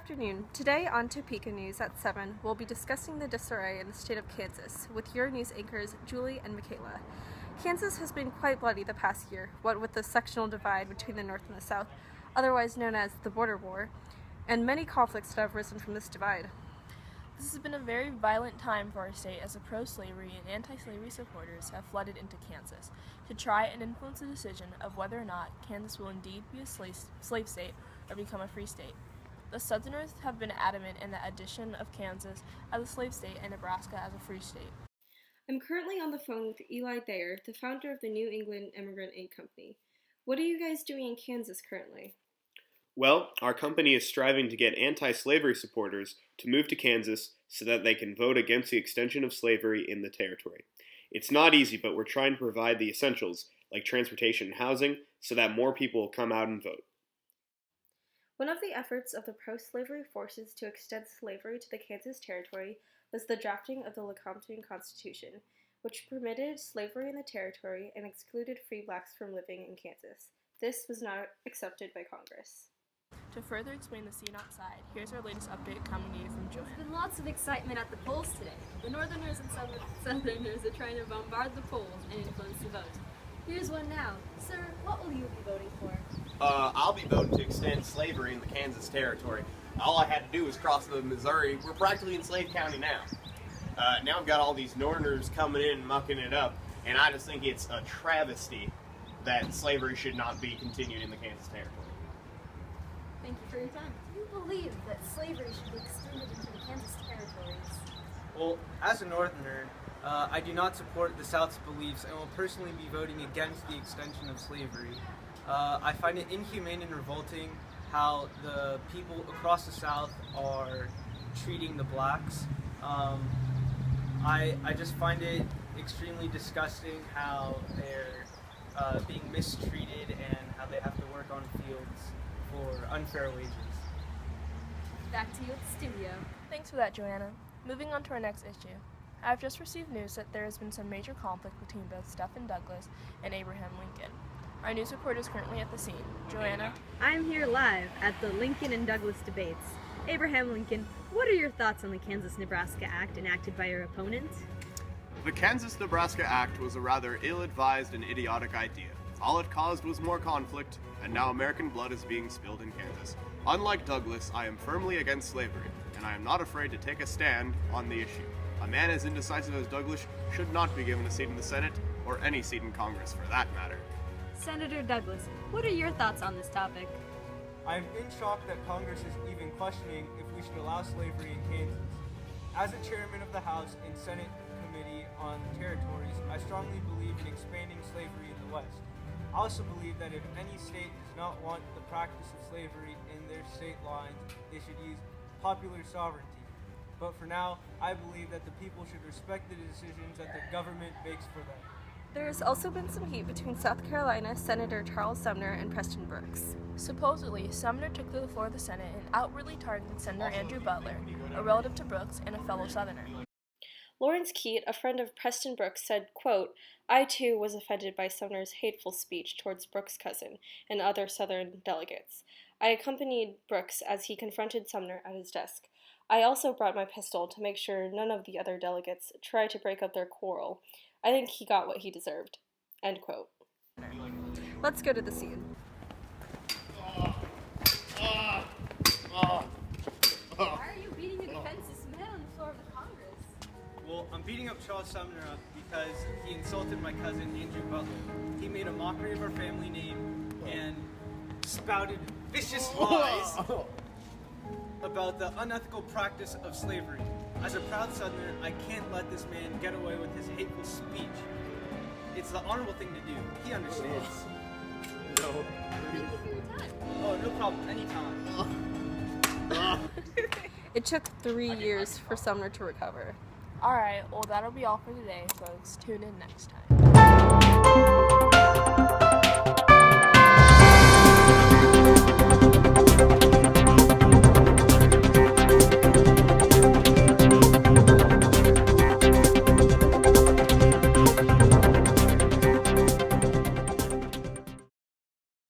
afternoon. Today on Topeka News at 7, we'll be discussing the disarray in the state of Kansas with your news anchors Julie and Michaela. Kansas has been quite bloody the past year, what with the sectional divide between the North and the South, otherwise known as the Border War, and many conflicts that have risen from this divide. This has been a very violent time for our state as the pro-slavery and anti-slavery supporters have flooded into Kansas to try and influence the decision of whether or not Kansas will indeed be a slave state or become a free state. The Southerners have been adamant in the addition of Kansas as a slave state and Nebraska as a free state. I'm currently on the phone with Eli Thayer, the founder of the New England Immigrant Aid Company. What are you guys doing in Kansas currently? Well, our company is striving to get anti-slavery supporters to move to Kansas so that they can vote against the extension of slavery in the territory. It's not easy, but we're trying to provide the essentials, like transportation and housing, so that more people will come out and vote. One of the efforts of the pro-slavery forces to extend slavery to the Kansas Territory was the drafting of the Lecompton Constitution, which permitted slavery in the territory and excluded free blacks from living in Kansas. This was not accepted by Congress. To further explain the scene outside, here's our latest update coming to you from Joanne. There's been lots of excitement at the polls today. The Northerners and Southerners are trying to bombard the polls and influence the vote. Here's one now. Sir, what will you be voting for? I'll be voting to extend slavery in the Kansas Territory. All I had to do was cross the Missouri. We're practically in Slave County now. Now I've got all these Northerners coming in and mucking it up, and I just think it's a travesty that slavery should not be continued in the Kansas Territory. Thank you for your time. Do you believe that slavery should be extended into the Kansas territories? Well, as a Northerner, I do not support the South's beliefs and will personally be voting against the extension of slavery. I find it inhumane and revolting how the people across the South are treating the blacks. I just find it extremely disgusting how they're being mistreated and how they have to work on fields for unfair wages. Back to you at the studio. Thanks for that, Joanna. Moving on to our next issue. I've just received news that there has been some major conflict between both Stephen Douglas and Abraham Lincoln. Our news reporter is currently at the scene. Joanna? I'm here live at the Lincoln and Douglas debates. Abraham Lincoln, what are your thoughts on the Kansas-Nebraska Act enacted by your opponent? The Kansas-Nebraska Act was a rather ill-advised and idiotic idea. All it caused was more conflict, and now American blood is being spilled in Kansas. Unlike Douglas, I am firmly against slavery, and I am not afraid to take a stand on the issue. A man as indecisive as Douglas should not be given a seat in the Senate, or any seat in Congress for that matter. Senator Douglas, what are your thoughts on this topic? I am in shock that Congress is even questioning if we should allow slavery in Kansas. As a chairman of the House and Senate Committee on Territories, I strongly believe in expanding slavery in the West. I also believe that if any state does not want the practice of slavery in their state lines, they should use popular sovereignty. But for now, I believe that the people should respect the decisions that the government makes for them. There has also been some heat between South Carolina Senator Charles Sumner and Preston Brooks. Supposedly, Sumner took to the floor of the Senate and outwardly targeted Senator Andrew Butler, a relative to Brooks and a fellow Southerner. Lawrence Keat, a friend of Preston Brooks, said, quote, "I too was offended by Sumner's hateful speech towards Brooks' cousin and other Southern delegates. I accompanied Brooks as he confronted Sumner at his desk. I also brought my pistol to make sure none of the other delegates tried to break up their quarrel. I think he got what he deserved." End quote. Let's go to the scene. Why are you beating a defenseless man on the floor of the Congress? Well, I'm beating up Charles Sumner up because he insulted my cousin Andrew Butler. He made a mockery of our family name and spouted vicious lies about the unethical practice of slavery. As a proud Southerner, I can't let this man get away with his hateful speech. It's the honorable thing to do. He understands. Thank you for your time. Oh, no problem. Anytime. It took 3 years for Sumner to recover. Alright, well that'll be all for today, folks. Tune in next time.